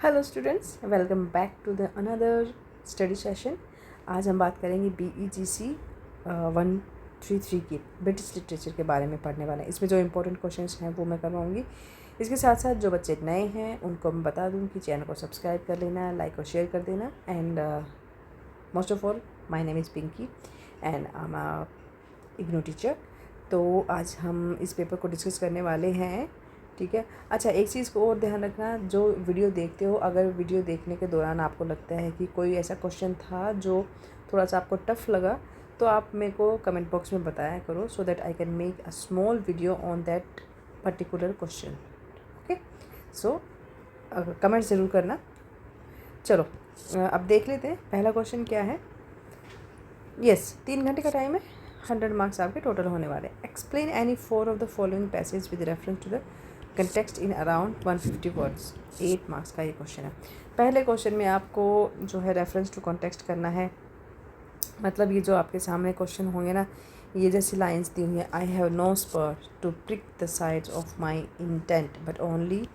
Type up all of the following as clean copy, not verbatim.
Hello students, welcome back to the another study session. आज हम बात करेंगे BEGC 133 की ब्रिटिश लिटरेचर के बारे में पढ़ने वाले हैं। इसमें जो इंपॉर्टेंट क्वेश्चंस हैं वो मैं करवाऊँगी। इसके साथ साथ जो बच्चे नए हैं उनको मैं बता दूँ कि चैनल को सब्सक्राइब कर लेना, लाइक और शेयर कर देना। And most of all, my name is Pinky and I am a IGNOU teacher. तो आज हम इस पेपर को डिस्कस करने वाले हैं, ठीक है। अच्छा, एक चीज़ को और ध्यान रखना, जो वीडियो देखते हो, अगर वीडियो देखने के दौरान आपको लगता है कि कोई ऐसा क्वेश्चन था जो थोड़ा सा आपको टफ लगा, तो आप मेरे को कमेंट बॉक्स में बताया करो, so that I can make a small video on that particular question. Okay, so comment ज़रूर करना। चलो अब देख लेते हैं पहला क्वेश्चन क्या है। यस, 3 घंटे का टाइम है, 100 मार्क्स आपके टोटल होने वाले। Explain any 4 of the following passage with reference to the context in around 150 words. 8 marks का ये क्वेश्चन है। पहले क्वेश्चन में आपको जो है रेफरेंस टू कॉन्टेक्स्ट करना है। मतलब ये जो आपके सामने क्वेश्चन होंगे ना, ये जैसी लाइंस दी हुई है, I have no spur to prick the sides of my intent but only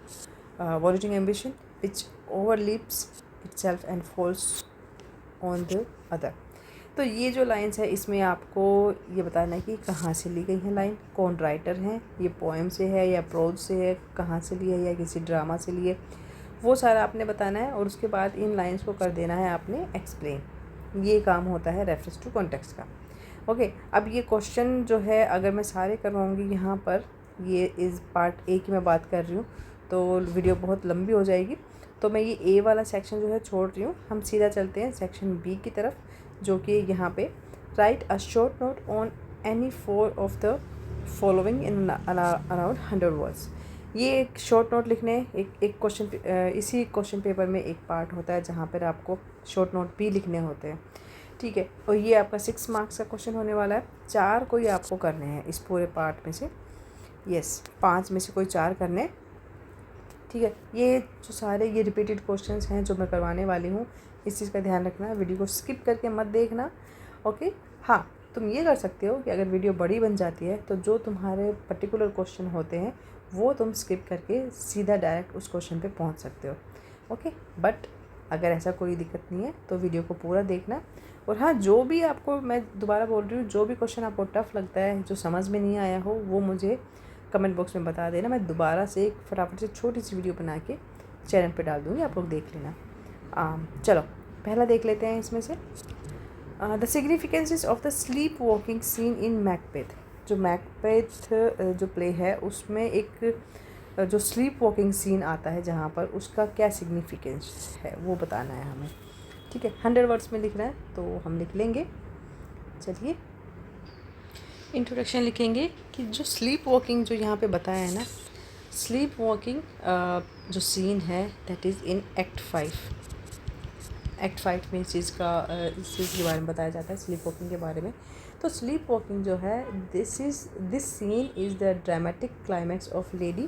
vaulting ambition which overleaps itself and falls on the other. तो ये जो लाइंस है, इसमें आपको ये बताना है कि कहाँ से ली गई है लाइन, कौन राइटर हैं, ये पोएम से है या प्रोज से है, कहाँ से ली है या किसी ड्रामा से ली है, वो सारा आपने बताना है। और उसके बाद इन लाइंस को कर देना है आपने एक्सप्लेन। ये काम होता है रेफरेंस टू कॉन्टेक्स्ट का। ओके, अब ये क्वेश्चन जो है, अगर मैं सारे करवाऊँगी यहाँ पर, ये इस पार्ट ए की मैं बात कर रही हूँ, तो वीडियो बहुत लंबी हो जाएगी। तो मैं ये ए वाला सेक्शन जो है छोड़ रही हूँ। हम सीधा चलते हैं सेक्शन बी की तरफ, जो कि यहाँ पे right a short note on any 4 of the following in around 100 words. ये एक शॉर्ट नोट लिखने, एक क्वेश्चन, इसी क्वेश्चन पेपर में एक पार्ट होता है जहाँ पर आपको शॉर्ट नोट भी लिखने होते हैं, ठीक है। और ये आपका 6 मार्क्स का क्वेश्चन होने वाला है। 4 कोई आपको करने हैं इस पूरे पार्ट में से। यस, 5 में से कोई 4 करने, ठीक है। ये जो सारे ये रिपीटेड क्वेश्चंस हैं जो मैं करवाने वाली हूँ, इस चीज़ का ध्यान रखना। वीडियो को स्किप करके मत देखना, ओके। हाँ, तुम ये कर सकते हो कि अगर वीडियो बड़ी बन जाती है तो जो तुम्हारे पर्टिकुलर क्वेश्चन होते हैं वो तुम स्किप करके सीधा डायरेक्ट उस क्वेश्चन पे पहुँच सकते हो, ओके। बट अगर ऐसा कोई दिक्कत नहीं है तो वीडियो को पूरा देखना। और हाँ, जो भी आपको, मैं दोबारा बोल रही हूँ, जो भी क्वेश्चन आपको टफ लगता है, जो समझ में नहीं आया हो, वो मुझे कमेंट बॉक्स में बता देना। मैं दोबारा से एक फटाफट से छोटी सी वीडियो बना के चैनल पे डाल दूँगी, आप लोग देख लेना। चलो पहला देख लेते हैं इसमें से। The significances of the sleep walking seen in Macbeth. जो मैकबेथ जो प्ले है, उसमें एक जो स्लीप वॉकिंग सीन आता है जहाँ पर, उसका क्या सिग्निफिकेंस है वो बताना है हमें, ठीक है। 100 वर्ड्स में लिखना है तो हम लिख लेंगे। चलिए, इंट्रोडक्शन लिखेंगे कि जो स्लीप वॉकिंग जो यहाँ पे बताया है ना, स्लीप वॉकिंग जो सीन है that is in act 5। Act 5 में इस चीज़ के बारे में बताया जाता है, स्लीप वॉकिंग के बारे में। तो स्लीप वॉकिंग जो है, this scene is the dramatic climax of lady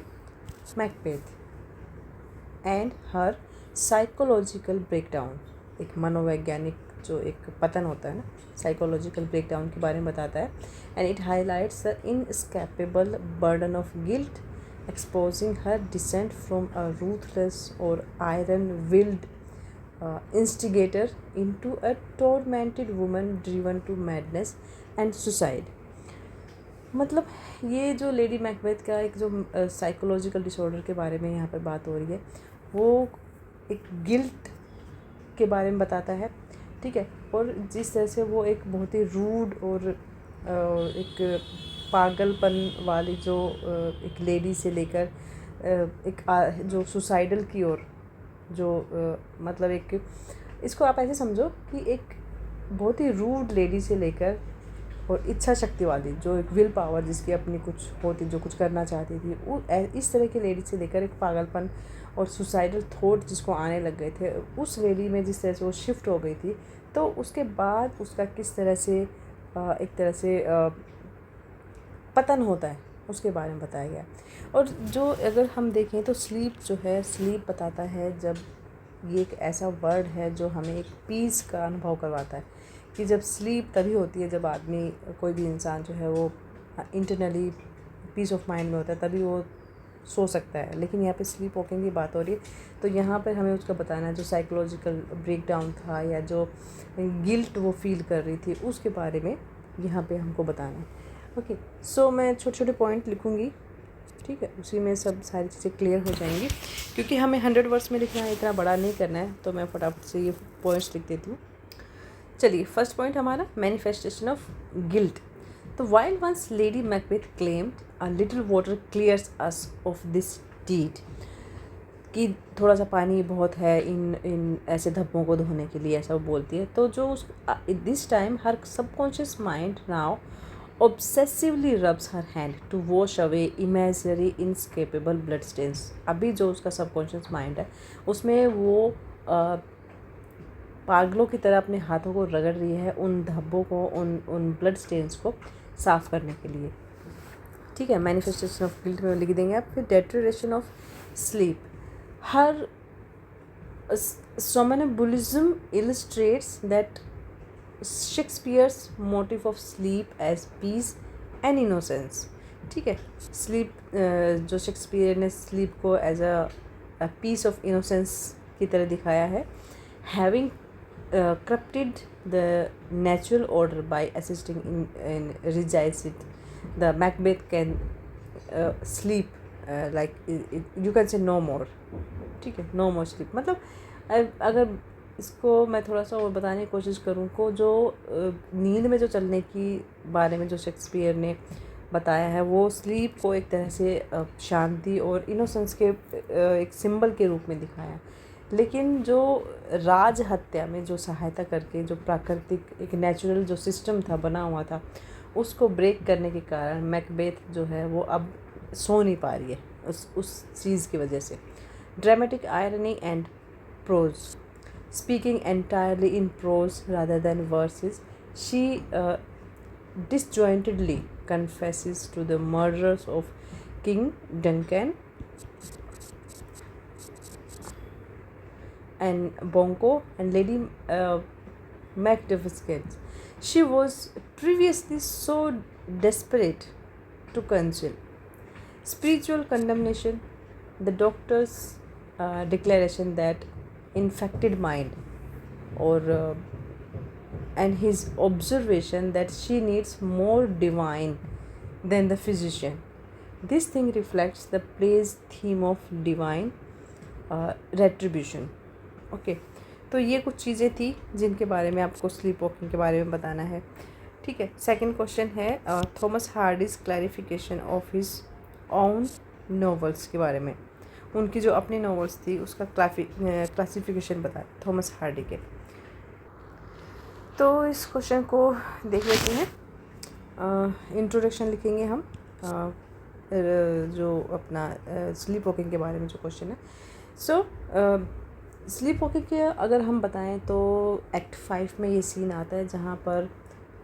Macbeth and her psychological breakdown. एक मनोवैज्ञानिक जो एक पतन होता है ना, साइकोलॉजिकल ब्रेकडाउन के बारे में बताता है। And it highlights the inescapable burden of guilt, exposing her descent from a ruthless और iron willed instigator into a tormented woman driven to madness and suicide. मतलब ये जो लेडी मैकबेथ का एक जो साइकोलॉजिकल डिसऑर्डर के बारे में यहाँ पर बात हो रही है, वो एक गिल्ट के बारे में बताता है, ठीक है। और जिस तरह से वो एक बहुत ही रूड और एक पागलपन वाली जो एक लेडी से लेकर एक जो सुसाइडल की ओर जो मतलब एक, इसको आप ऐसे समझो कि एक बहुत ही रूड लेडी से लेकर और इच्छा शक्ति वाली, जो एक विल पावर जिसकी अपनी कुछ होती, जो कुछ करना चाहती थी, वो इस तरह की लेडी से लेकर एक पागलपन और सुसाइडल थॉट जिसको आने लग गए थे, उस लेडी में जिस तरह से वो शिफ्ट हो गई थी, तो उसके बाद उसका किस तरह से एक तरह से पतन होता है, उसके बारे में बताया गया। और जो अगर हम देखें तो स्लीप जो है, स्लीप बताता है, जब ये एक ऐसा वर्ड है जो हमें एक पीस का अनुभव करवाता है कि जब स्लीप तभी होती है जब आदमी, कोई भी इंसान जो है वो इंटरनली पीस ऑफ माइंड में होता है, तभी वो सो सकता है, लेकिन यहाँ पे स्लीप वॉकिंग की बात हो रही है, तो यहाँ पर हमें उसका बताना है जो साइकोलॉजिकल ब्रेकडाउन था या जो गिल्ट वो फील कर रही थी उसके बारे में यहाँ पे हमको बताना है। ओके, सो मैं छोटे छोटे पॉइंट लिखूँगी, ठीक है, उसी में सब सारी चीज़ें क्लियर हो जाएंगी, क्योंकि हमें 100 वर्ड्स में लिखना है, इतना बड़ा नहीं करना है, तो मैं फटाफट से ये पॉइंट्स लिख देती हूँ। चलिए, फर्स्ट पॉइंट हमारा मैनिफेस्टेशन ऑफ गिल्ट। तो while once lady Macbeth claimed a little water clears us of this deed, कि थोड़ा सा पानी बहुत है इन ऐसे धब्बों को धोने के लिए, ऐसा वो बोलती है। तो जो उस this time her subconscious mind now obsessively rubs her hand to wash away imaginary inescapable blood stains. अभी जो उसका सबकॉन्शियस माइंड है उसमें वो पागलों की तरह अपने हाथों को रगड़ रही है उन धब्बों को, उन ब्लड स्टेन्स को साफ़ करने के लिए, ठीक है। मैनिफेस्टेशन ऑफ गिल्ट में लिख देंगे आप। फिर deterioration of sleep, her somnambulism illustrates that Shakespeare's motive of sleep as peace and innocence, ठीक है। स्लीप जो शेक्सपियर ने स्लीप को as a piece of innocence की तरह दिखाया है। Having corrupted the natural order by assisting in regicide, the Macbeth can sleep like you can say no more, ठीक है, नो मोर स्लीप। मतलब अगर इसको मैं थोड़ा सा और बताने की कोशिश करूँ को, जो नींद में जो चलने की बारे में जो शेक्सपियर ने बताया है वो स्लीप को एक तरह से शांति और इनोसेंस के एक सिंबल के रूप में दिखाया है। लेकिन जो राज हत्या में जो सहायता करके जो प्राकृतिक एक नेचुरल जो सिस्टम था बना हुआ था उसको ब्रेक करने के कारण मैकबेथ जो है वो अब सो नहीं पा रही है उस चीज़ की वजह से। Dramatic irony and prose, speaking entirely in prose rather than verses, she disjointedly confesses to the murderers of King Duncan and Bonko and Lady Macduff. She was previously so desperate to conceal. Spiritual condemnation, the doctor's declaration that infected mind, or and his observation that she needs more divine than the physician. This thing reflects the play's theme of divine retribution. Okay, तो ये कुछ चीज़ें थी जिनके बारे में आपको sleep walking के बारे में बताना है, ठीक है। सेकंड क्वेश्चन है Thomas Hardy's clarification of his on novels के बारे में। उनकी जो अपनी नॉवेल्स थी उसका क्लासिफिकेशन बताए थॉमस हार्डी के। तो इस क्वेश्चन को देख लेते हैं। इंट्रोडक्शन लिखेंगे हम जो अपना स्लीप वॉकिंग के बारे में जो क्वेश्चन है। सो स्लीप वॉकिंग के अगर हम बताएं तो एक्ट 5 में ये सीन आता है जहाँ पर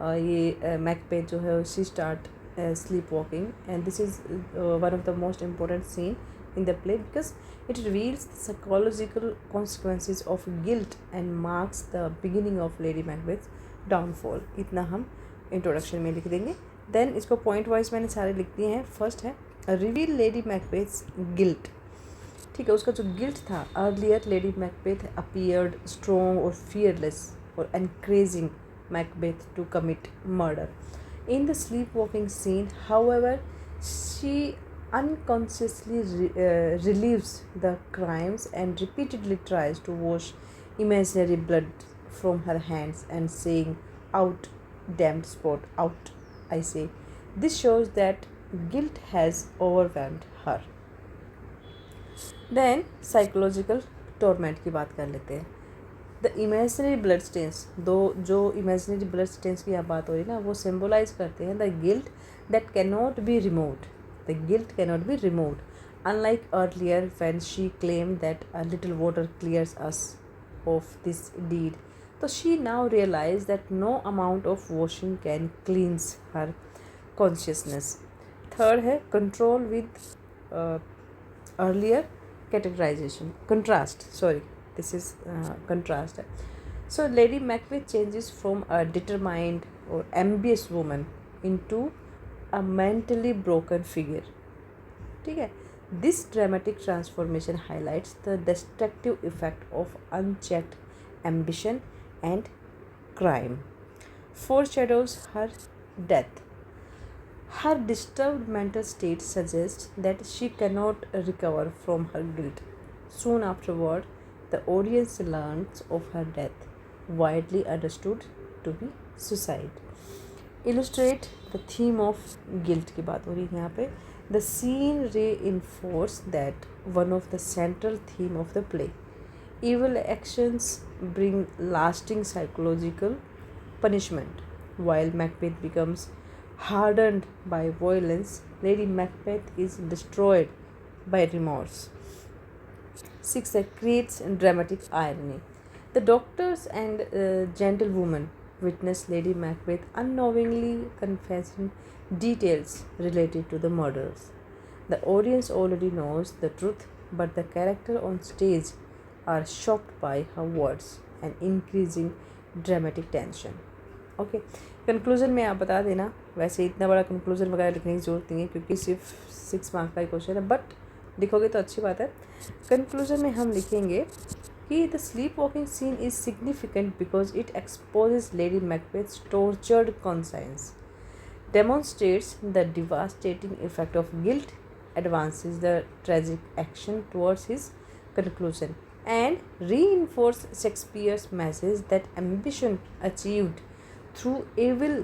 ये मैकबेथ जो है she start sleep walking, and this is one of the most important scene in the play because it reveals the psychological consequences of guilt and marks the beginning of Lady Macbeth's downfall. इतना हम introduction में लिख देंगे। Then इसको point wise मैंने सारे लिख दिए हैं। फर्स्ट है रिवील लेडी मैकबेथ्स गिल्ट, ठीक है। उसका जो गिल्ट था, earlier lady Macbeth appeared strong और फियरलेस और encouraging Macbeth to commit murder. In the sleep walking scene however she unconsciously relieves the crimes and repeatedly tries to wash imaginary blood from her hands and saying, out, damned spot, out, I say. This shows that guilt has overwhelmed her. Then psychological torment की बात कर लेते हैं। The imaginary blood stains, दो जो imaginary blood stains की यहाँ बात हो रही है ना, वो सिम्बोलाइज करते हैं the guilt that can not be removed. The guilt cannot be removed. Unlike earlier when she claimed that a little water clears us of this deed, so she now realized that no amount of washing can cleanse her consciousness. Third है control with earlier categorization. Contrast. Sorry, this is contrast. So Lady Macbeth changes from a determined or ambitious woman into a mentally broken figure, ठीक है। This dramatic transformation highlights the destructive effect of unchecked ambition and crime, foreshadows her death. Her disturbed mental state suggests that she cannot recover from her guilt. Soon afterward, the audience learns of her death, widely understood to be suicide. Illustrate the theme of guilt की बात हो रही है यहाँ पे. The scene reinforces that one of the central theme of the play. Evil actions bring lasting psychological punishment. While Macbeth becomes hardened by violence, Lady Macbeth is destroyed by remorse. 6. That creates dramatic irony. The doctors and gentlewoman witness Lady Macbeth unknowingly confessing details related to the murders. The audience already knows the truth, but the character on stage are shocked by her words and increasing dramatic tension. Okay, conclusion में आप बता देना. वैसे इतना बड़ा conclusion वगैरह लिखने की ज़रूरत नहीं है क्योंकि सिर्फ 6 मार्क का ही क्वेश्चन है, बट लिखोगे तो अच्छी बात है. कंक्लूजन में हम लिखेंगे कि the sleep walking scene is significant because it exposes lady Macbeth's tortured conscience, demonstrates the devastating effect of guilt, advances the tragic action towards his conclusion, and reinforces Shakespeare's message that ambition achieved through evil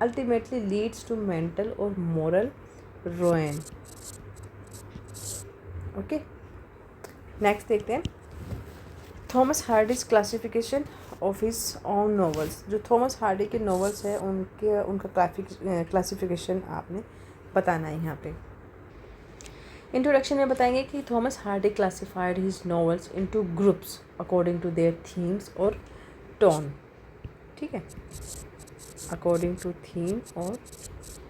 ultimately leads to mental or moral ruin. Okay, next देखते हैं Thomas Hardy's classification of his on novels. जो Thomas Hardy के novels है उनका classification आपने बताना है यहाँ पे. इंट्रोडक्शन में बताएंगे कि Thomas Hardy classified his novels into groups according to their themes और टोन. ठीक है, अकॉर्डिंग टू थीम और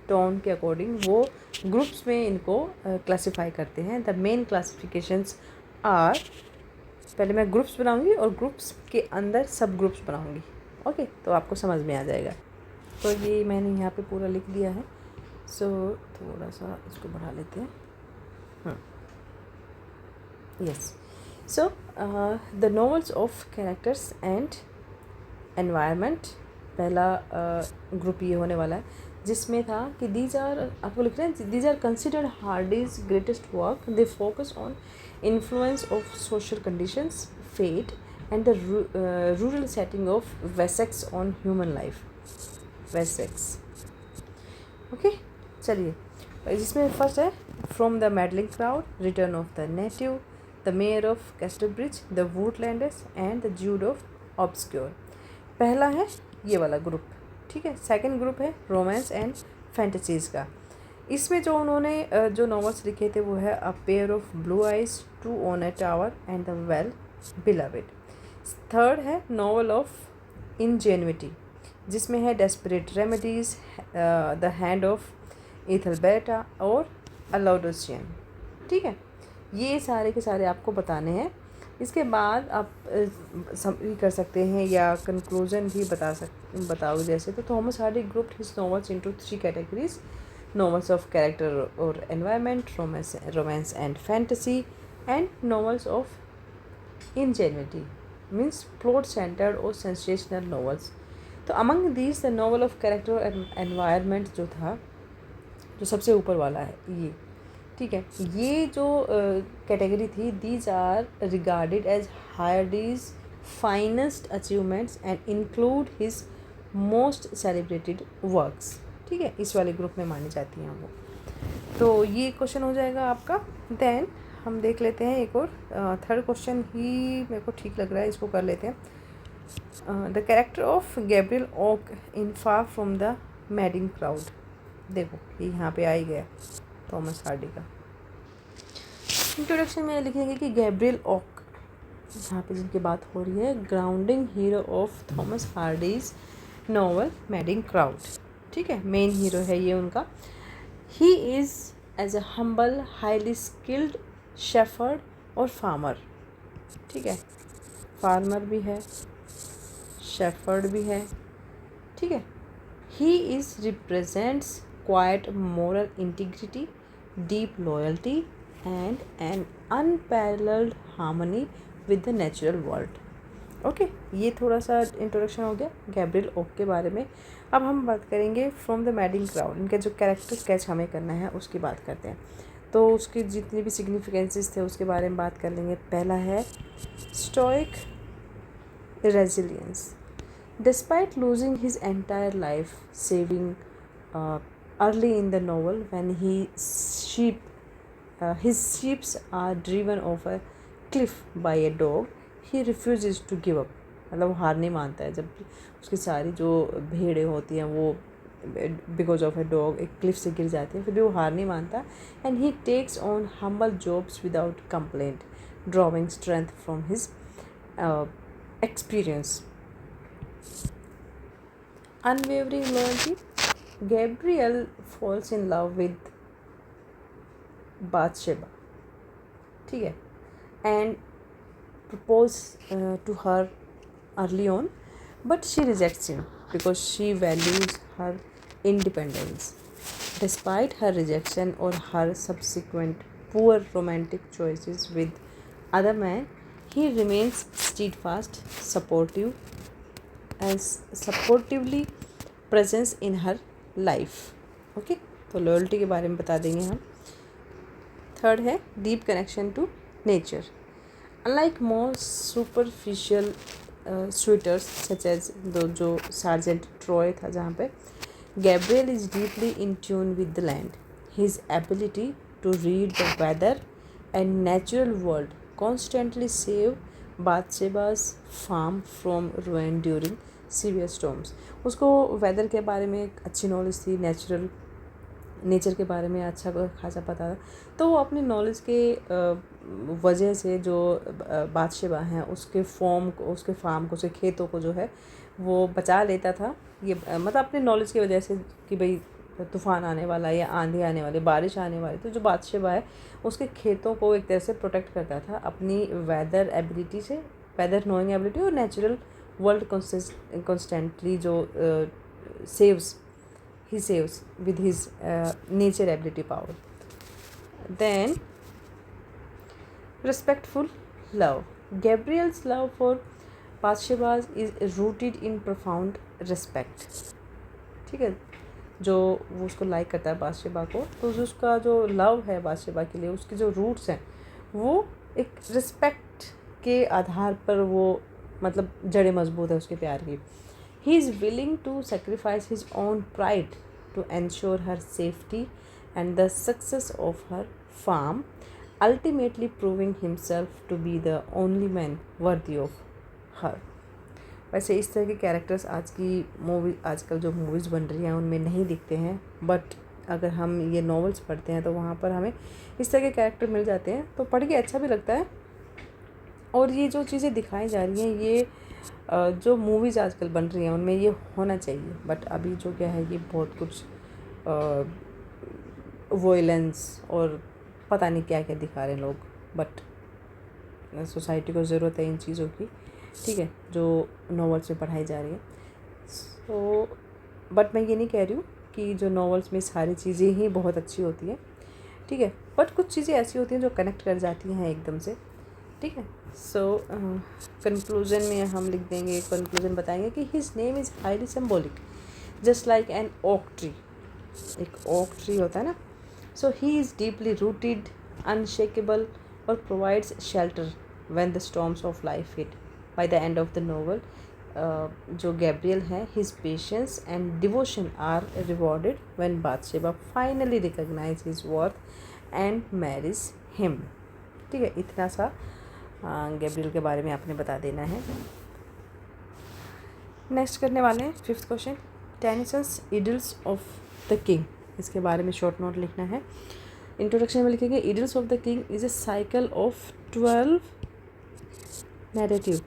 टोन के अकॉर्डिंग वो ग्रुप्स में इनको क्लासिफाई करते हैं. द मेन क्लासिफिकेशंस आर, पहले मैं ग्रुप्स बनाऊंगी और ग्रुप्स के अंदर सब ग्रुप्स बनाऊंगी. ओके, तो आपको समझ में आ जाएगा. तो ये मैंने यहाँ पे पूरा लिख दिया है. सो थोड़ा सा इसको बढ़ा लेते हैं. Yes, so the novels of characters and environment, पहला ग्रुप ये होने वाला है जिसमें था कि दीज आर, आपको लिख रहे हैं, these are considered Hardy's greatest work. They focus on influence of social conditions, fate and the rural setting of Wessex on human life. Wessex, okay, चलिए. जिसमें फर्स्ट है from the madding crowd, return of the native, the mayor of Casterbridge, the Woodlanders and the Jude of obscure. पहला है ये वाला group. ठीक है, second group है रोमांस एंड फैंटेसीज़ का. इसमें जो उन्होंने जो नॉवेल्स लिखे थे वो है a pair of blue eyes, two on a tower and the well beloved. Third है नॉवल ऑफ इंजेन्युइटी जिसमें है desperate remedies, the hand of Ethelberta और अलाउडोसियन. ठीक है, ये सारे के सारे आपको बताने हैं. इसके बाद आप समरी कर सकते हैं या कंक्लूजन भी बताओगे. जैसे तो Thomas Hardy grouped his novels into 3 categories: novels of character or environment, romance and fantasy, and novels of ingenuity, means plot centered or sensational novels. तो among these the novel of character and environment जो था, जो सबसे ऊपर वाला है ये. ठीक है, ये जो कैटेगरी थी, these are regarded as Hardy's finest achievements and include his most celebrated works. ठीक है, इस वाले ग्रुप में मानी जाती हैं वो. तो ये क्वेश्चन हो जाएगा आपका. देन हम देख लेते हैं एक और थर्ड क्वेश्चन ही मेरे को ठीक लग रहा है, इसको कर लेते हैं. The character of Gabriel Oak in far from the madding crowd. देखो ये यहाँ पे आ ही गया थॉमस हार्डी का. इंट्रोडक्शन में लिखेंगे कि गैब्रियल ओक, यहाँ पे जिनकी बात हो रही है, grounding hero of Thomas Hardy's novel madding crowd. ठीक है, मेन हीरो है ये उनका. He is as a humble highly skilled shepherd और फार्मर. ठीक है, फार्मर भी है, शेफर्ड भी है. ठीक है, he is represents quite moral integrity, deep loyalty and an unparalleled harmony with the natural world. Okay ये थोड़ा सा इंट्रोडक्शन हो गया गैब्रियल ओक के बारे में. अब हम बात करेंगे फ्रॉम द मैडिंग क्राउड. इनका जो कैरेक्टर स्केच हमें करना है उसकी बात करते हैं. तो उसके जितने भी सिग्निफिकेंसेस थे उसके बारे में बात कर लेंगे. पहला है stoic resilience. Despite losing his entire life saving early in the novel when his sheep are driven off a cliff by a dog, he refuses to give up. मतलब वो हार नहीं मानता है जब उसकी सारी जो भेड़ें होती हैं वो बिकॉज ऑफ ए डॉग एक क्लिफ से गिर जाती है, फिर भी वो हार नहीं मानता. And he takes on humble jobs without complaint, drawing strength from his experience. Unwavering loyalty. Gabriel falls in love with Bathsheba, ठीक है, and propose to her early on, but she rejects him because she values her independence. Despite her rejection or her subsequent poor romantic choices with other men, he remains steadfast, supportively presence in her life. Okay तो loyalty के बारे में बता देंगे हम. Third है deep connection to nature. Unlike more superficial suitors such as जो sergeant Troy था जहाँ पे, Gabriel is deeply in tune with the land. His ability to read the weather and natural world constantly save Bathsheba's farm from ruin during severe storms. उसको weather के बारे में एक अच्छी नॉलेज थी, नेचर के बारे में अच्छा खासा पता था. तो वो अपनी नॉलेज के वजह से जो बादशाह हैं उसके फार्म को उसके खेतों को जो है वो बचा लेता था. ये मतलब अपने नॉलेज की वजह से कि भाई तूफ़ान आने वाला है या आंधी आने वाली, बारिश आने वाली, तो जो बादशाह है उसके खेतों को एक तरह से प्रोटेक्ट करता था अपनी वेदर एबिलिटी से, वेदर नोइंग एबिलिटी और नेचुरल वर्ल्ड constantly जो he saves with his nature ability power. Then respectful love. Gabriel's love for Bathsheba is rooted in profound respect. ठीक है, जो वो उसको लाइक करता है बादशाह को, तो जो उसका जो लव है बादशाह के लिए, उसके जो रूट्स हैं वो एक रिस्पेक्ट के आधार पर वो मतलब जड़ें मजबूत है उसके प्यार की. He is willing to sacrifice his own pride to ensure her safety and the success of her farm, ultimately proving himself to be the only man worthy of her. वैसे इस तरह के कैरेक्टर्स आजकल जो मूवीज़ बन रही हैं उनमें नहीं दिखते हैं, बट अगर हम ये नॉवेल्स पढ़ते हैं तो वहाँ पर हमें इस तरह के कैरेक्टर मिल जाते हैं, तो पढ़ के अच्छा भी लगता है. और ये जो चीज़ें दिखाई जा रही हैं, ये जो मूवीज़ आजकल बन रही हैं उनमें ये होना चाहिए, बट अभी जो क्या है ये बहुत कुछ वॉयलेंस और पता नहीं क्या क्या दिखा रहे हैं लोग. बट सोसाइटी को ज़रूरत है इन चीज़ों की, ठीक है, जो नॉवेल्स में पढ़ाई जा रही है. सो बट मैं ये नहीं कह रही हूँ कि जो नॉवेल्स में सारी चीज़ें ही बहुत अच्छी होती हैं, ठीक है, बट कुछ चीज़ें ऐसी होती हैं जो कनेक्ट कर जाती हैं एकदम से, ठीक है. सो कंक्लूजन में हम लिख देंगे, कंक्लूजन बताएंगे कि his name is highly symbolic just like an oak tree. एक ओक ट्री होता है ना. So he is deeply rooted, unshakeable और provides shelter when the storms of life hit. By the end of the novel जो Gabriel है, his patience and devotion are rewarded when Bathsheba finally recognize his worth and marries him. ठीक है, इतना सा Gabriel के बारे में आपने बता देना है. नेक्स्ट करने वाले हैं fifth question, Tennyson's Idylls of the King. इसके बारे में शॉर्ट नोट लिखना है. इंट्रोडक्शन में लिखेंगे Idylls of the King is a cycle of 12 narrative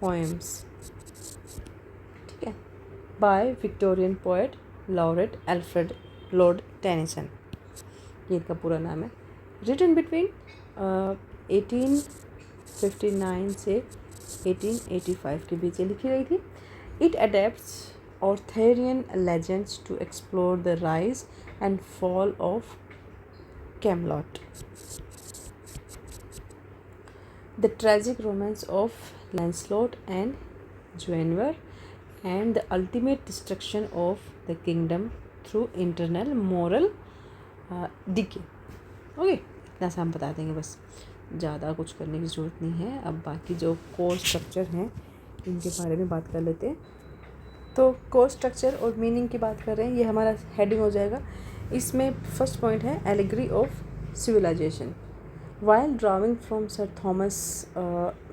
poems, ठीक है, by Victorian poet laureate Alfred Lord Tennyson. ये इनका पूरा नाम है. रिटन बिटवीन 1859 से 1885 के बीच ये लिखी गई थी. It adapts Arthurian legends to explore the rise and fall of Camelot, the tragic romance of Lancelot and Guinevere, and the ultimate destruction of the kingdom through internal moral decay. Okay, इतना सा हम बता देंगे बस, ज़्यादा कुछ करने की ज़रूरत नहीं है। अब बाकी जो कोर स्ट्रक्चर हैं इनके बारे में बात कर लेते हैं। तो कोर स्ट्रक्चर और मीनिंग की बात कर रहे हैं, ये हमारा हेडिंग हो जाएगा। इसमें फर्स्ट पॉइंट है allegory of civilization. While drawing from Sir Thomas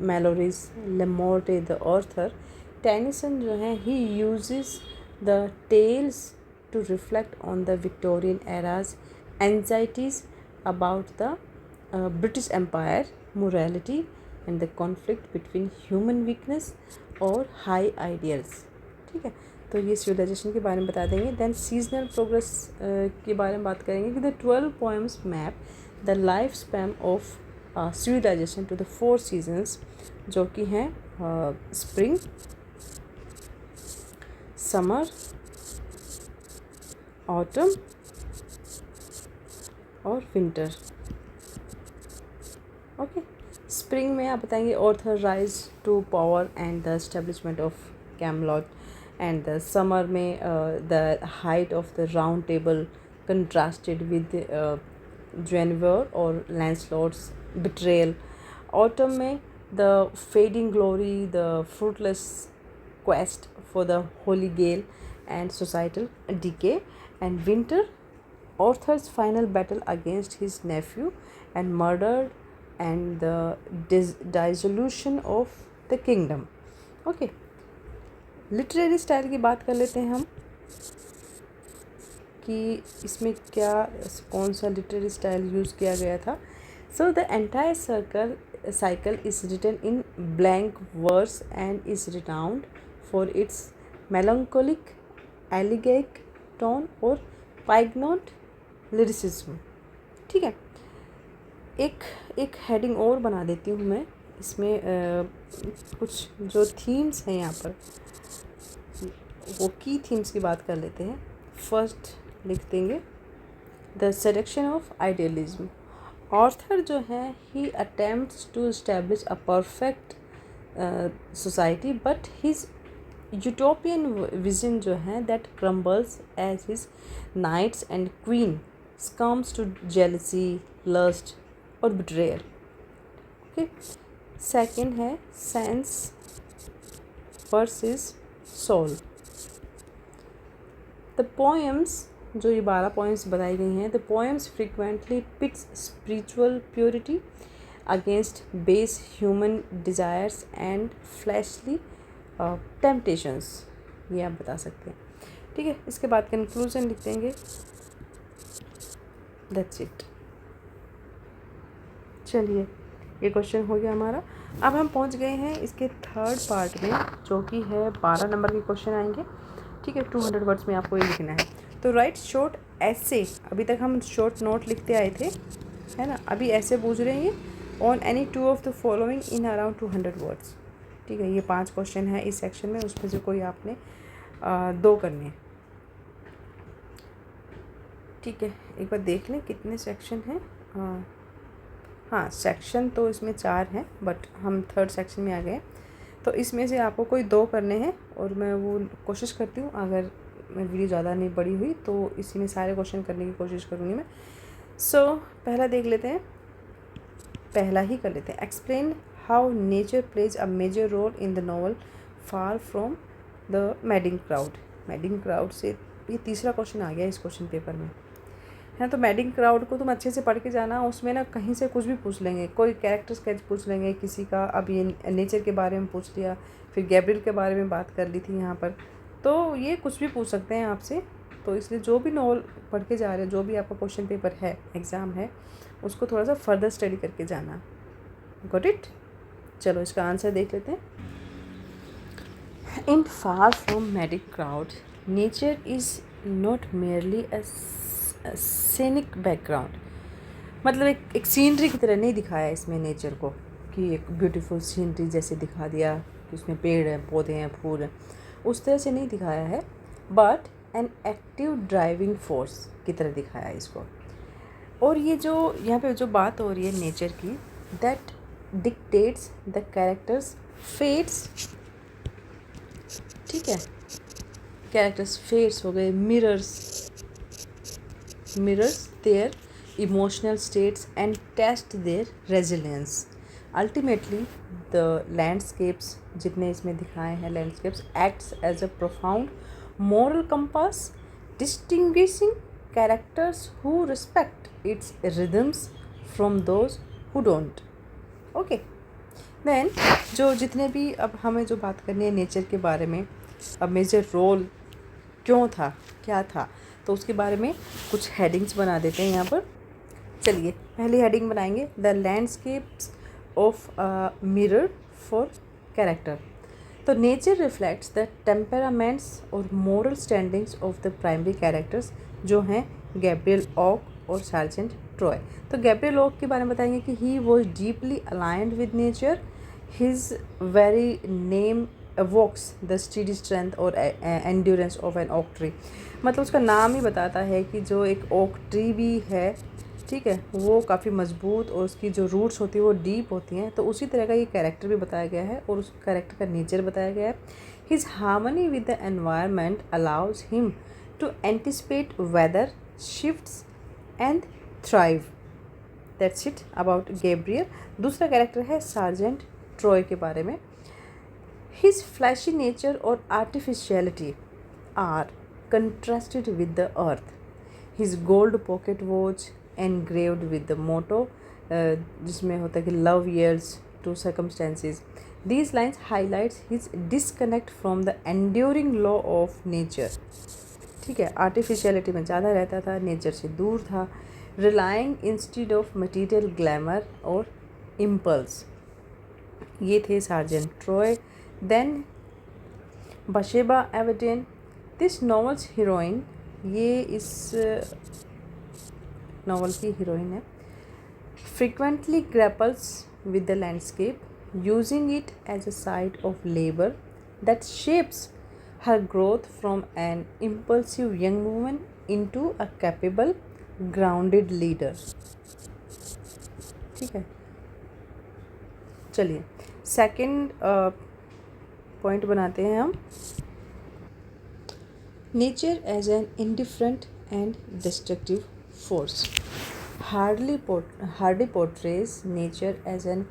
Malory's Le Morte the Author, Tennyson जो है he uses the tales to reflect on the Victorian era's anxieties about the British Empire, morality and the conflict between human weakness और high ideals। ठीक है, तो ये civilisation के बारे में बता देंगे। देन सीजनल प्रोग्रेस के बारे में बात करेंगे कि the 12 poems map the life span of civilization to the 4 seasons, जो कि हैं स्प्रिंग, समर, ऑटम और विंटर। ओके, स्प्रिंग में आप बताएंगे Arthur rise to power and the establishment of Camelot, and the summer में the height of the round table contrasted with Guinevere और Lancelot's betrayal. Autumn में the fading glory, the fruitless quest for the holy grail and societal decay. And winter, Arthur's final battle against his nephew and murder and the dissolution of the kingdom. Okay, literary style की बात कर लेते हैं हम कि इसमें क्या कौन सा लिटरेरी स्टाइल यूज़ किया गया था। So the entire cycle is written in blank verse and is renowned for its melancholic elegiac tone और पाइगनॉट लिरिसिज्म। ठीक है, एक हेडिंग और बना देती हूँ मैं इसमें, कुछ जो थीम्स हैं यहाँ पर वो की थीम्स की बात कर लेते हैं। फर्स्ट लिख देंगे the seduction of idealism. Arthur जो है he attempts to establish a perfect society, but his utopian vision जो है that crumbles as his knights and queen succumbs to jealousy, lust और betrayal. ओके, सेकेंड है sense versus soul. The poems, जो ये 12 poems बताई गई हैं, the poems frequently pits spiritual purity against base human desires and fleshly temptations, ये आप बता सकते हैं। ठीक है, इसके बाद कंक्लूजन लिख देंगे, दैट्स इट। चलिए, ये क्वेश्चन हो गया हमारा। अब हम पहुंच गए हैं इसके थर्ड पार्ट में, जो कि है 12 नंबर के क्वेश्चन आएंगे। ठीक है, 200 वर्ड्स में आपको ये लिखना है। तो राइट शॉर्ट ऐसे, अभी तक हम शॉर्ट नोट लिखते आए थे, है ना। अभी ऐसे पूछ रहे हैं on any 2 of the following in around 200 words. ठीक है, ये 5 क्वेश्चन है इस सेक्शन में, उसमें से कोई आपने 2 करने हैं। ठीक है, एक बार देख लें कितने सेक्शन हैं। हाँ, सेक्शन तो इसमें 4 हैं, बट हम थर्ड सेक्शन में आ गए। तो इसमें से आपको कोई 2 करने हैं, और मैं वो कोशिश करती हूँ, अगर मैं वीडियो ज़्यादा नहीं बड़ी हुई तो इसी में सारे क्वेश्चन करने की कोशिश करूँगी मैं। सो पहला देख लेते हैं, पहला ही कर लेते हैं। Explain how nature plays a major role in the novel far from the madding crowd. Madding crowd से ये तीसरा क्वेश्चन आ गया इस क्वेश्चन पेपर में, है। तो मैडिंग क्राउड को तुम अच्छे से पढ़ के जाना, उसमें ना कहीं से कुछ भी पूछ लेंगे, कोई कैरेक्टर स्केच पूछ लेंगे किसी का। अब ये नेचर के बारे में पूछ लिया, फिर गैब्रियल के बारे में बात कर ली थी यहाँ पर, तो ये कुछ भी पूछ सकते हैं आपसे। तो इसलिए जो भी नॉवल पढ़ के जा रहे हैं, जो भी आपका क्वेश्चन पेपर है, एग्ज़ाम है, उसको थोड़ा सा फर्दर स्टडी करके जाना। Got it? चलो इसका आंसर देख लेते हैं। In far from madding crowd, nature is not merely a scenic background. मतलब एक सीनरी की तरह नहीं दिखाया इसमें नेचर को, कि एक ब्यूटीफुल सीनरी जैसे दिखा दिया कि उसमें पेड़ हैं, पौधे हैं, फूल हैं, उस तरह से नहीं दिखाया है। But an active driving force की तरह दिखाया है इसको। और ये जो यहाँ पे जो बात हो रही है नेचर की, that dictates the characters fates, ठीक है, कैरेक्टर्स फेट्स हो गए, mirrors their emotional states and test their resilience. Ultimately, the landscapes जितने इसमें दिखाए हैं landscapes acts as a profound moral compass, distinguishing characters who respect its rhythms from those who don't. Okay. Then जो जितने भी अब हमें जो बात करनी है नेचर के बारे में, अब मेजर रोल क्यों था, क्या था, तो उसके बारे में कुछ हेडिंग्स बना देते हैं यहाँ पर। चलिए पहली हेडिंग बनाएंगे, the landscapes of mirror for character. तो नेचर रिफ्लेक्ट्स द टेम्परामेंट्स और moral standings of the primary characters, जो हैं गैब्रियल ऑक और सार्जेंट ट्रॉय। तो गैब्रियल ऑक के बारे में बताएंगे कि he was deeply aligned with nature, his very name evokes the steady strength और endurance of an oak tree। मतलब उसका नाम ही बताता है कि जो एक ओक ट्री भी है, ठीक है, वो काफ़ी मजबूत और उसकी जो रूट्स होती है वो डीप होती हैं। तो उसी तरह का ये कैरेक्टर भी बताया गया है और उस कैरेक्टर का नेचर बताया गया है। His harmony with the environment allows him to anticipate weather shifts and thrive. That's it about Gabriel. दूसरा कैरेक्टर है सार्जेंट ट्रॉय के बारे में। His flashy nature or artificiality are contrasted with the earth. His gold pocket watch engraved with the motto जिसमें होता है कि love yields to circumstances. These lines highlights his disconnect from the enduring law of nature. ठीक है, artificiality में ज़्यादा रहता था, नेचर से दूर था, relying instead of material glamour और impulse। ये थे sergeant Troy. Then Bathsheba Everdene, this novel's heroine, ये इस नॉवल की हीरोइन है, frequently grapples with the landscape, using it as a site of labour that shapes her growth from an impulsive young woman into a capable grounded leader. ठीक है, चलिए second point बनाते हैं हम, nature as an indifferent and destructive force. Hardy portrays nature as an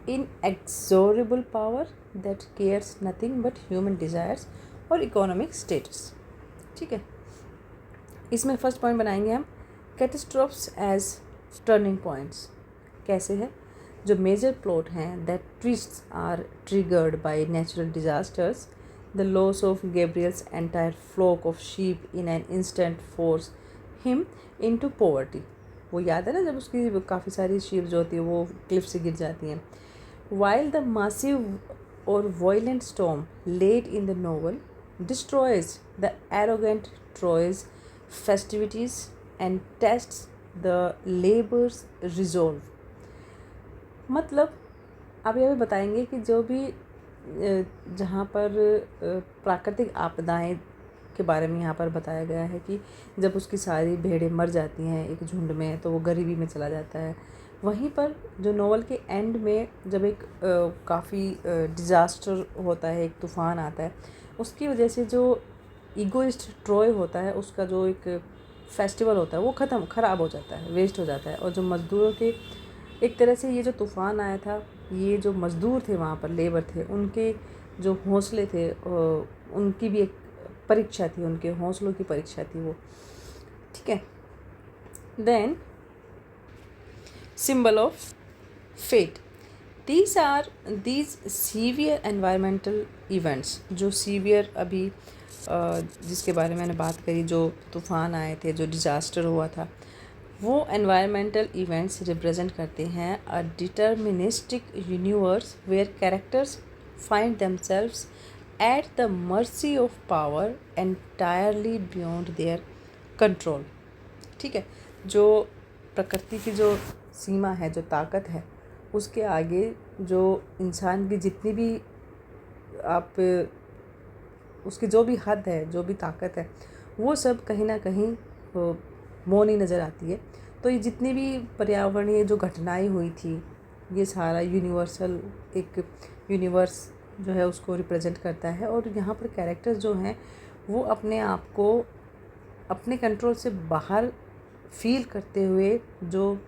inexorable power that cares nothing but human desires और economic status. ठीक है, इसमें फर्स्ट पॉइंट बनाएंगे हम, कैटास्ट्रोफ्स एज टर्निंग पॉइंट्स। कैसे है, जो मेजर प्लॉट हैं, that twists are triggered by natural disasters, the loss of Gabriel's entire flock of sheep in an instant force him into poverty. वो याद है ना, जब उसकी काफ़ी सारी शीप जो होती है वो क्लिफ से गिर जाती हैं। वाइल द मासिव और violent storm late in the novel destroys the arrogant Troy's festivities and tests the labour's resolve. मतलब अब ये भी बताएंगे कि जो भी जहाँ पर प्राकृतिक आपदाएं के बारे में यहाँ पर बताया गया है कि जब उसकी सारी भेड़ें मर जाती हैं एक झुंड में तो वो गरीबी में चला जाता है। वहीं पर जो नोवेल के एंड में जब एक काफ़ी डिज़ास्टर होता है, एक तूफ़ान आता है, उसकी वजह से जो ईगोइस्ट ट्रॉय होता है उसका जो एक फेस्टिवल होता है वो ख़राब हो जाता है, वेस्ट हो जाता है। और जो मज़दूरों के, एक तरह से ये जो तूफ़ान आया था, ये जो मज़दूर थे वहाँ पर, लेबर थे, उनके जो हौसले थे उनकी भी एक परीक्षा थी, उनके हौसलों की परीक्षा थी वो। ठीक है, then symbol of fate, these severe environmental events, जो सीवियर अभी जिसके बारे में मैंने बात करी, जो तूफ़ान आए थे, जो डिज़ास्टर हुआ था, वो एनवायरमेंटल इवेंट्स रिप्रेजेंट करते हैं a deterministic universe where characters find themselves at the mercy of power entirely beyond their control. ठीक है, जो प्रकृति की जो सीमा है, जो ताकत है, उसके आगे जो इंसान की जितनी भी आप उसकी जो भी हद है, जो भी ताकत है, वो सब कहीं ना कहीं मौनी नज़र आती है। तो ये जितनी भी पर्यावरणीय जो घटनाएं हुई थी, ये सारा यूनिवर्सल एक यूनिवर्स जो है उसको रिप्रेजेंट करता है। और यहाँ पर कैरेक्टर्स जो हैं वो अपने आप को अपने कंट्रोल से बाहर फील करते हुए जो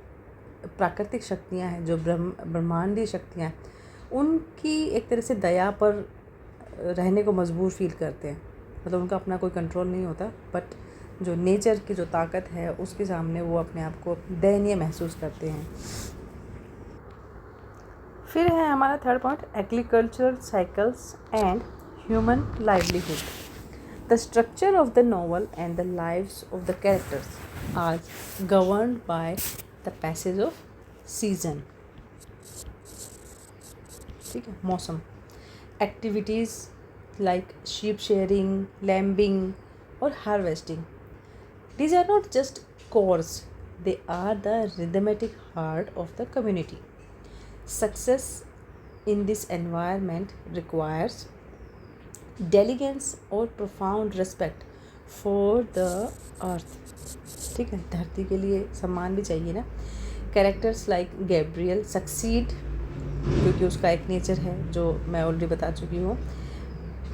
प्राकृतिक शक्तियाँ हैं, जो ब्रह्मांडीय शक्तियाँ हैं, उनकी एक तरह से दया पर रहने को मजबूर फील करते हैं। मतलब उनका अपना कोई कंट्रोल नहीं होता, बट जो नेचर की जो ताकत है उसके सामने वो अपने आप को दयनीय महसूस करते हैं। फिर है हमारा third point, agricultural cycles and human livelihood. The structure of the novel and the lives of the characters are governed by the passage of season. ठीक है, मौसम, activities like sheep shearing, lambing और harvesting, these are not just chores, they are the rhythmic heart of the community. Success in this environment requires diligence or profound respect for the earth. ठीक है, धरती के लिए सम्मान भी चाहिए ना। कैरेक्टर्स लाइक गैब्रियल सक्सीड, क्योंकि उसका एक नेचर है जो मैं ऑलरेडी बता चुकी हूँ।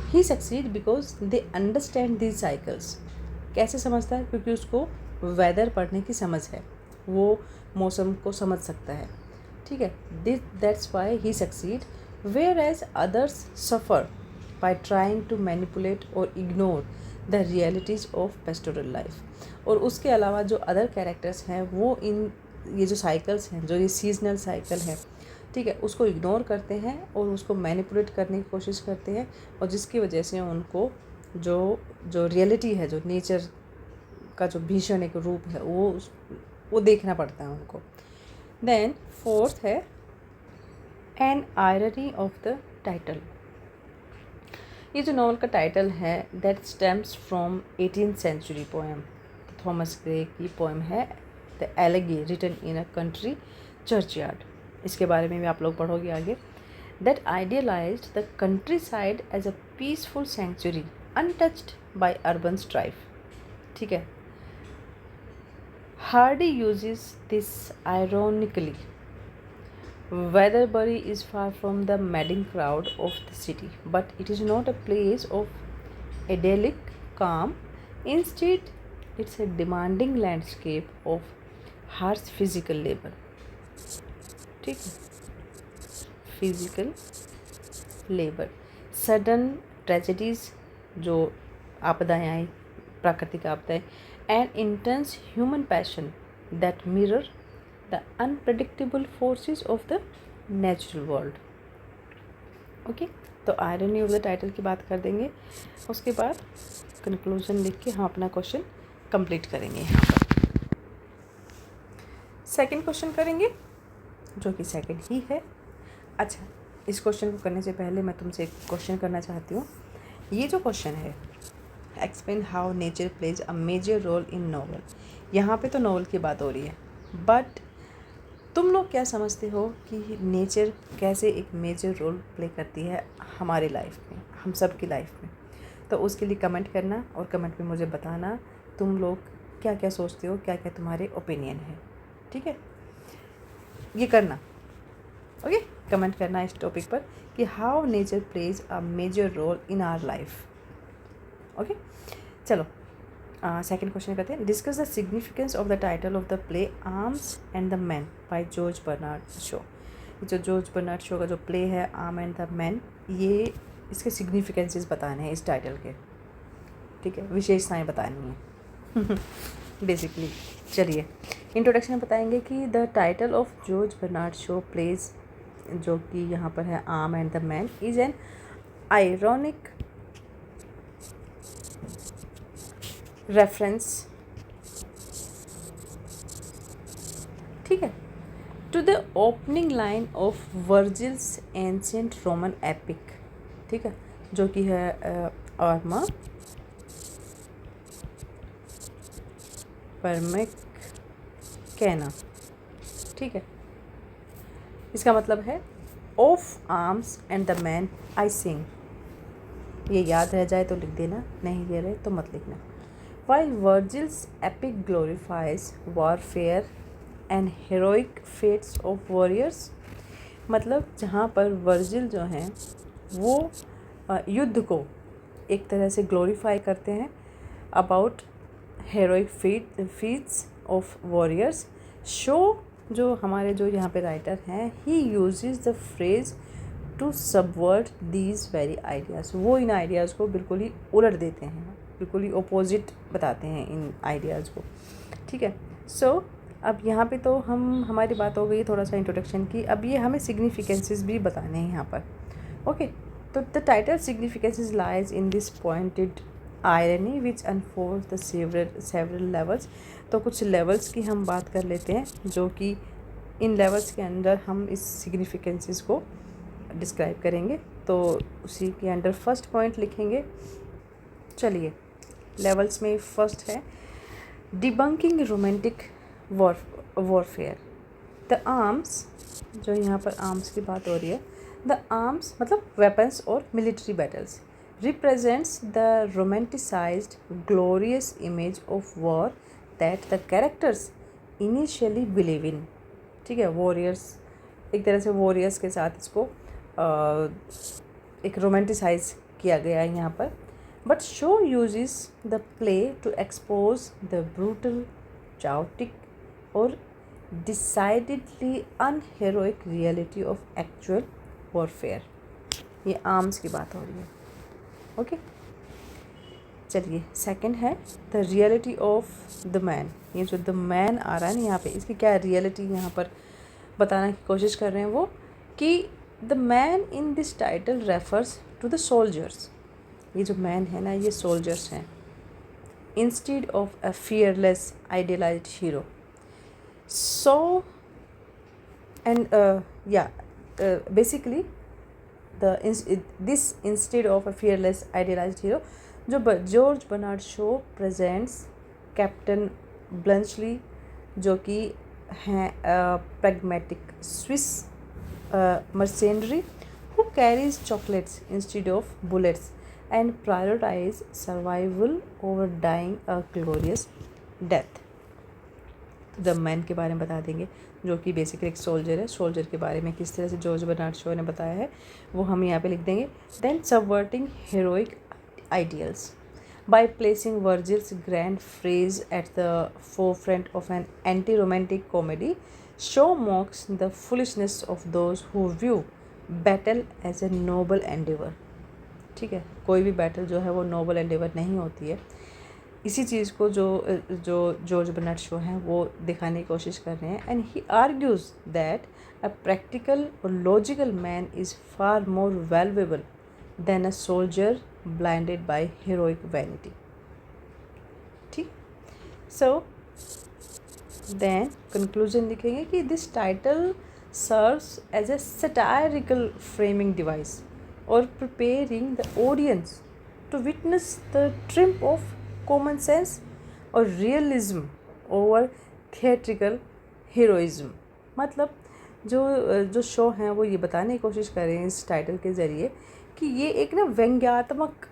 He succeed because they understand these cycles. कैसे समझता है? क्योंकि उसको वेदर पढ़ने की समझ है, वो मौसम को समझ सकता है। ठीक है, that's why he succeed, whereas others suffer by trying to manipulate और ignore the realities of pastoral life. और उसके अलावा जो अदर कैरेक्टर्स हैं वो इन ये जो साइकिल्स हैं, जो ये सीजनल साइकिल है, ठीक है, उसको इग्नोर करते हैं और उसको मैनिपुलेट करने की कोशिश करते हैं, और जिसकी वजह से उनको जो रियलिटी है, जो नेचर का जो भीषण एक रूप है, वो देखना पड़ता है उनको। देन फोर्थ है an irony of the title. ये जो नॉवल का टाइटल है that stems from 18th century poem, Thomas Gray की पोएम है the elegy written in a country churchyard. इसके बारे में भी आप लोग पढ़ोगे आगे। That idealized the countryside as a peaceful century untouched by urban strife. ठीक है, Hardy uses this ironically. Weatherbury is far from the madding crowd of the city, but it is not a place of idyllic calm. Instead, it's a demanding landscape of harsh physical labor. ठीक है, physical labor, sudden tragedies, जो आपदाएँ आई, प्राकृतिक आपदाएँ, and intense human passion that mirror the unpredictable forces of the natural world. Okay, तो irony of the title की बात कर देंगे, उसके बाद कंक्लूजन लिख के हम अपना क्वेश्चन कंप्लीट करेंगे। यहाँ पर सेकंड क्वेश्चन करेंगे, जो कि सेकंड ही है। अच्छा, इस क्वेश्चन को करने से पहले मैं तुमसे एक क्वेश्चन करना चाहती हूँ। ये जो क्वेश्चन है, explain how nature plays a major role in novel. यहाँ पे तो नॉवल की बात हो रही है, बट तुम लोग क्या समझते हो कि नेचर कैसे एक मेजर रोल प्ले करती है हमारी लाइफ में, हम सब की लाइफ में? तो उसके लिए कमेंट करना, और कमेंट में मुझे बताना तुम लोग क्या क्या सोचते हो, क्या क्या तुम्हारे ओपिनियन है। ठीक है, ये करना, ओके, कमेंट करना इस टॉपिक पर कि how nature plays a major role in our life. Okay, चलो सेकंड क्वेश्चन करते हैं। Discuss the significance of the title of the play arms and the man by George Bernard Shaw. जो George Bernard Shaw का जो play है arm and the man, ये इसके significances बताने हैं इस टाइटल के। ठीक है, विशेषताएं बतानी है बेसिकली। चलिए इंट्रोडक्शन में बताएंगे कि the title of George Bernard Shaw plays, जो कि यहाँ पर है arm and the man, is an ironic reference, ठीक है, to the opening line of Virgil's ancient Roman epic. ठीक है, जो कि है आर्मा परमेक्केना। ठीक है, इसका मतलब है of arms and the man I sing. ये याद रह जाए तो लिख देना, नहीं ये रहे तो मत लिखना। While Virgil's epic glorifies warfare and heroic feats of warriors, मतलब जहाँ पर वर्जिल जो हैं वो युद्ध को एक तरह से ग्लोरीफाई करते हैं about heroic feats of warriors. Shaw जो हमारे जो यहाँ पे राइटर हैं, he uses the phrase to subvert these very ideas, वो इन आइडियाज़ को बिल्कुल ही उलट देते हैं, बिल्कुल ही अपोजिट बताते हैं इन आइडियाज़ को। ठीक है, सो अब यहाँ पे तो हमारी बात हो गई थोड़ा सा इंट्रोडक्शन की। अब ये हमें सिग्निफिकेंसेस भी बताने हैं यहाँ पर। ओके, तो the title significances lies in this pointed irony which unfold the several levels. तो कुछ लेवल्स की हम बात कर लेते हैं, जो कि इन लेवल्स के अंदर हम इस सिग्निफिकेंसेस को डिस्क्राइब करेंगे। तो उसी के अंडर फर्स्ट पॉइंट लिखेंगे। चलिए, लेवल्स में फर्स्ट है debunking romantic warfare. The arms, जो यहाँ पर आर्म्स की बात हो रही है, द आर्म्स मतलब वेपन्स और military battles represents the romanticised glorious image of war that the characters initially believe in. ठीक है, वॉरियर्स एक तरह से वॉरियर्स के साथ इसको एक रोमांटिसाइज किया गया है यहाँ पर। But Shaw uses the play to expose the brutal chaotic और decidedly unheroic reality of actual warfare। ये आर्म्स की बात हो रही है। ओके, चलिए सेकंड है the reality of the man. ये जो द मैन आ रहा है ना यहाँ पे, इसकी क्या रियलिटी यहाँ पर बताने की कोशिश कर रहे हैं वो, कि the man in this title refers to the soldiers. ये जो मैन है ना, ये सोल्जर्स हैं, instead of a fearless idealized hero. So and basically this instead of a fearless idealized hero, जो George Bernard Shaw presents Captain Bluntschli, जो कि हैं pragmatic Swiss mercenary who carries chocolates instead of bullets and prioritize survival over dying a glorious death। The man के बारे में बता देंगे, जो कि बेसिकली एक सोल्जर है। सोल्जर के बारे में किस तरह से जॉर्ज बर्नार्ड शो ने बताया है वो हम यहाँ पे लिख देंगे। Then subverting heroic ideals by placing Virgil's grand phrase at the forefront of an anti romantic comedy, Shaw mocks the foolishness of those who view battle as a noble endeavour. ठीक है, कोई भी बैटल जो है वो Nobel Endeavour नहीं होती है। इसी चीज़ को जो जॉर्ज बर्नार्ड शो हैं वो दिखाने की कोशिश कर रहे हैं। And he argues that a practical और logical man is far more valuable than a soldier blinded by heroic vanity. ठीक, सो देन कंक्लूजन लिखेंगे कि this title serves as a satirical framing device or preparing the audience to witness the triumph of common sense or realism over theatrical heroism। मतलब जो show हैं वो ये बताने की कोशिश कर रहे हैं इस टाइटल के ज़रिए कि ये एक ना व्यंग्यात्मक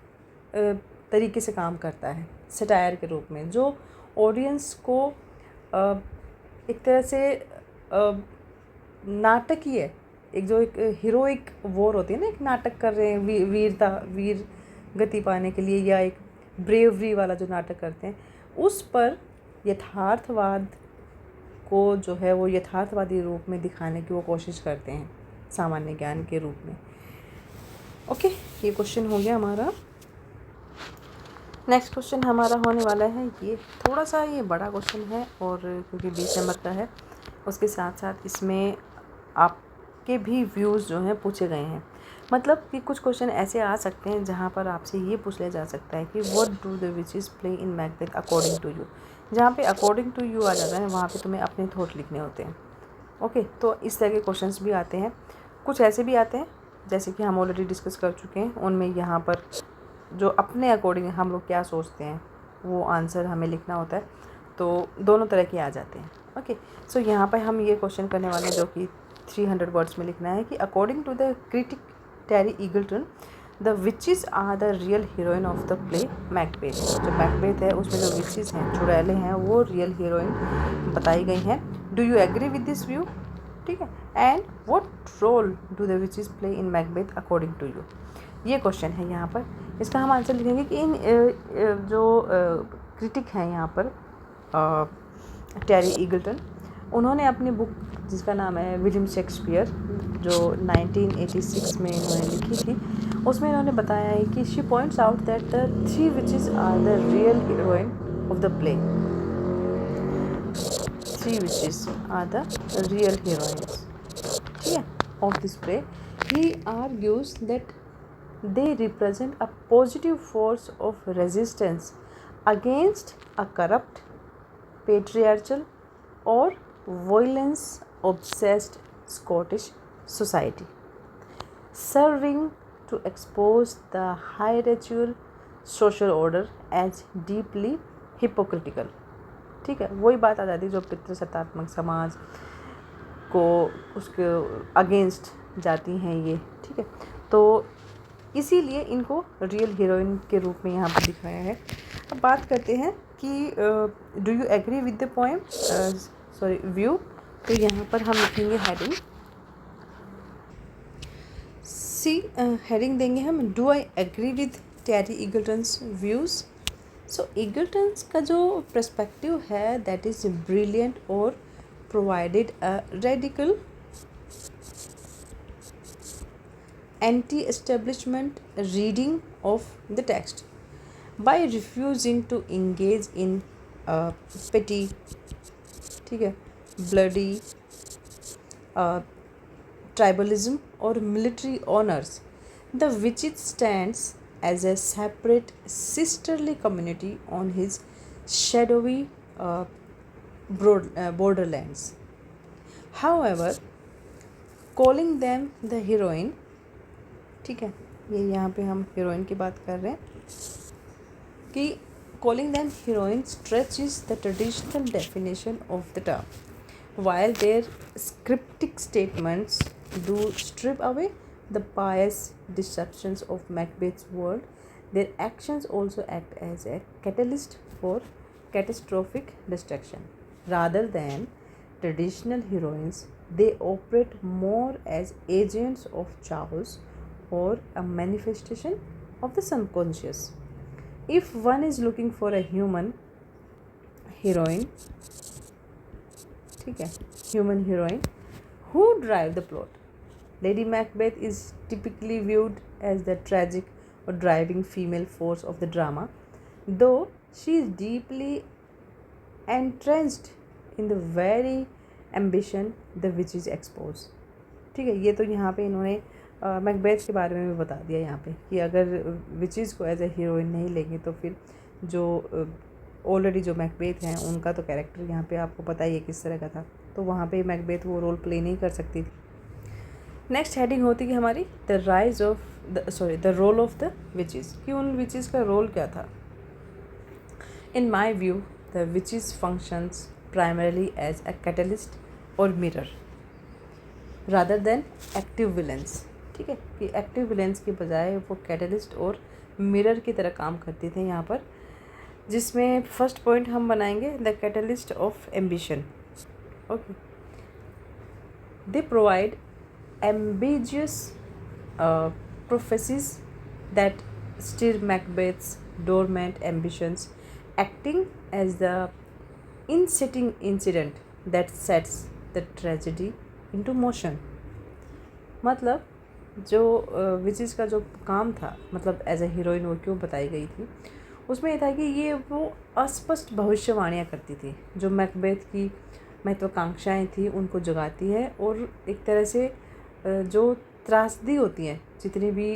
तरीके से काम करता है, सटायर के रूप में, जो ऑडियंस को एक तरह से नाटकीय एक हीरोइक वॉर होती है ना, एक नाटक कर रहे हैं वीर गति पाने के लिए, या एक ब्रेवरी वाला जो नाटक करते हैं, उस पर यथार्थवाद को जो है वो यथार्थवादी रूप में दिखाने की वो कोशिश करते हैं सामान्य ज्ञान के रूप में। ओके, ये क्वेश्चन हो गया हमारा। नेक्स्ट क्वेश्चन हमारा होने वाला है, ये थोड़ा सा ये बड़ा क्वेश्चन है और क्योंकि 20 नंबर का है, उसके साथ साथ इसमें आपके भी व्यूज़ जो हैं पूछे गए हैं। मतलब कि कुछ क्वेश्चन ऐसे आ सकते हैं जहाँ पर आपसे ये पूछ लिया जा सकता है कि what do the witches play in Macbeth according to you. जहाँ पे अकॉर्डिंग टू यू आ जाता है वहाँ पे तुम्हें अपने थॉट लिखने होते हैं। ओके, तो इस तरह के क्वेश्चंस भी आते हैं। कुछ ऐसे भी आते हैं जैसे कि हम ऑलरेडी डिस्कस कर चुके हैं, उनमें यहाँ पर जो अपने अकॉर्डिंग हम लोग क्या सोचते हैं वो आंसर हमें लिखना होता है। तो दोनों तरह के आ जाते हैं। ओके, सो यहाँ पर हम ये क्वेश्चन करने वाले हैं जो कि 300 वर्ड्स में लिखना है कि according to the critic Terry Eagleton the witches are the real heroine of the play Macbeth. जो मैकबेथ है उसमें जो विचेस हैं, चुड़ैलें हैं, वो रियल हीरोइन बताई गई हैं। Do you agree with this view? ठीक है, and what role do the witches play in Macbeth according to you? ये क्वेश्चन है यहाँ पर। इसका हम आंसर लिखेंगे कि इन जो क्रिटिक हैं यहाँ पर टेरी ईगल्टन, उन्होंने अपनी बुक जिसका नाम है विलियम शेक्सपियर, जो 1986 में इन्होंने लिखी थी, उसमें इन्होंने बताया है कि she points out that the three witches are the real heroine of the play. Three witches are the real heroines, ठीक है, of this play. He argues that they represent a positive force of resistance against a corrupt, patriarchal or violence obsessed Scottish society, serving to expose the hierarchical social order as deeply hypocritical। ठीक है, वही बात आ जाती है जो पितृसत्तात्मक समाज को उसके अगेंस्ट जाती हैं ये। ठीक है, तो इसीलिए इनको रियल हीरोइन के रूप में यहाँ पर दिखाया है। अब बात करते हैं कि do you agree with the poem, sorry view. तो यहाँ पर हम लिखेंगे हेडिंग सी, हेडिंग देंगे हम do I agree with Terry Eagleton's views. So Eagleton's का जो पर्सपेक्टिव है दैट इज़ ब्रिलियंट और provided a radical anti-establishment reading of the text by refusing to engage in petty, ठीक है, bloody tribalism or military honors. The Witches stands as a separate sisterly community on his shadowy borderlands. However, calling them the heroine, ठीक है, ये यहाँ पे हम heroine की बात कर रहे हैं कि calling them heroine stretches the traditional definition of the term. While their cryptic statements do strip away the pious deceptions of Macbeth's world, their actions also act as a catalyst for catastrophic destruction. Rather than traditional heroines, they operate more as agents of chaos or a manifestation of the subconscious. If one is looking for a human heroine, ठीक है, human heroine who drive the plot, Lady Macbeth is typically viewed as the tragic or driving female force of the drama, though she is deeply entrenched in the very ambition the witches expose। ठीक है, ये तो यहाँ पे इन्होंने Macbeth के बारे में भी बता दिया यहाँ पे कि अगर विचेस को एज ए हीरोइन नहीं लेंगे तो फिर जो ऑलरेडी जो मैकबेथ हैं उनका तो कैरेक्टर यहाँ पे आपको पता ही है किस तरह का था, तो वहाँ पे मैकबेथ वो रोल प्ले नहीं कर सकती थी। नेक्स्ट हेडिंग होती है हमारी the rise of the role of the witches, कि उन विचेस का रोल क्या था। In my view the witches functions primarily as a catalyst और mirror rather than active villains. ठीक है, कि एक्टिव विलेंस के बजाय वो कैटलिस्ट और मिरर की तरह काम करते थे यहाँ पर, जिसमें फर्स्ट पॉइंट हम बनाएंगे the catalyst of ambition. Okay, they provide ambitious prophecies that stir Macbeth's dormant ambitions, acting as the inciting incident that sets the tragedy into motion। मतलब जो विचेस का जो काम था, मतलब एज ए हीरोइन वो क्यों बताई गई थी, उसमें ये था कि ये वो अस्पष्ट भविष्यवाणियाँ करती थी जो मैकबेथ की महत्वाकांक्षाएँ थी उनको जगाती है, और एक तरह से जो त्रासदी होती हैं, जितनी भी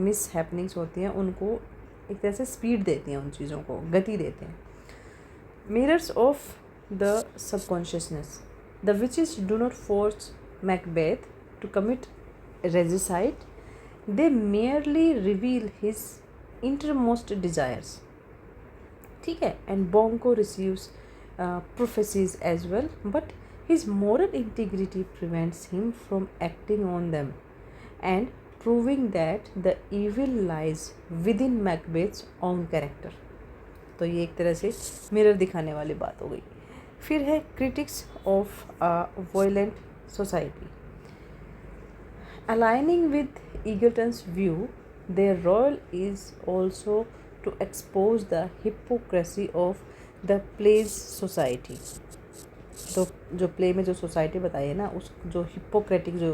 मिस हैपनिंग्स होती हैं, उनको एक तरह से स्पीड देती हैं, उन चीज़ों को गति देते हैं। Mirrors of the subconsciousness, the witches do not force Macbeth to commit regicide, they merely reveal his innermost desires। ठीक है, and Bonko receives prophecies as well, but his moral integrity prevents him from acting on them and proving that the evil lies within Macbeth's own character। तो ये एक तरह से mirror दिखाने वाली बात हो गई। फिर है critics of a violent society. Aligning with Egerton's view, their role is also to expose the hypocrisy of the play's society. तो जो प्ले में जो सोसाइटी बताई है ना, उस जो हिपोक्रेटिक जो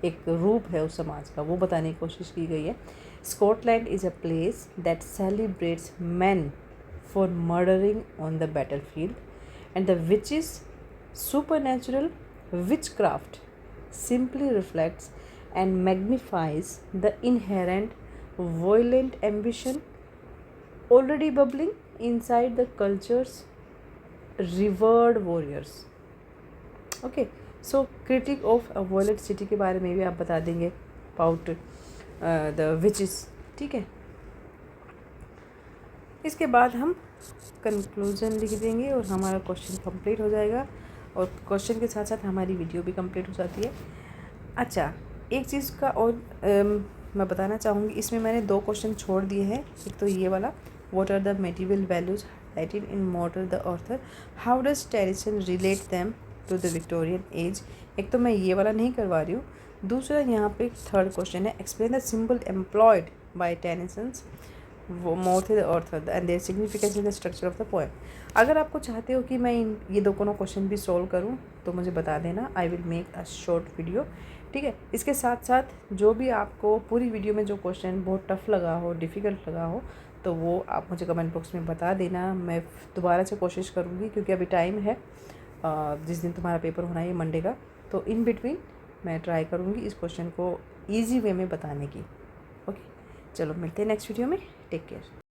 एक रूप है उस समाज का, वो बताने की कोशिश की गई है। Scotland is a place that celebrates man for murdering on the battle field and the which is supernatural witchcraft simply reflects and magnifies the inherent violent ambition already bubbling inside the culture's revered warriors. Okay, so critic of a violent city के बारे में भी आप बता देंगे about the witches, ठीक है। इसके बाद हम कंक्लूजन लिख देंगे और हमारा क्वेश्चन कंप्लीट हो जाएगा, और क्वेश्चन के साथ साथ हमारी वीडियो भी कंप्लीट हो जाती है। अच्छा, एक चीज़ का और मैं बताना चाहूँगी, इसमें मैंने 2 क्वेश्चन छोड़ दिए हैं। एक तो ये वाला, what are the medieval values highlighted in model the author, how does tradition relate them to the Victorian age. एक तो मैं ये वाला नहीं करवा रही हूँ। दूसरा यहाँ पे 3rd क्वेश्चन है, explain the symbol employed by Tennyson's वो मोर थे the Arthur and their significance in the structure of the poem. अगर आपको चाहते हो कि मैं ये 2 क्वेश्चन भी सॉल्व करूं तो मुझे बता देना, I will make a short video, ठीक है। इसके साथ साथ जो भी आपको पूरी वीडियो में जो क्वेश्चन बहुत टफ लगा हो, डिफ़िकल्ट लगा हो, तो वो आप मुझे कमेंट बॉक्स में बता देना। मैं दोबारा से कोशिश करूँगी, क्योंकि अभी टाइम है जिस दिन तुम्हारा पेपर होना है मंडे का, तो इन बिटवीन मैं ट्राई करूँगी इस क्वेश्चन को ईजी वे में बताने की। ओके, चलो मिलते हैं नेक्स्ट वीडियो में। Take care.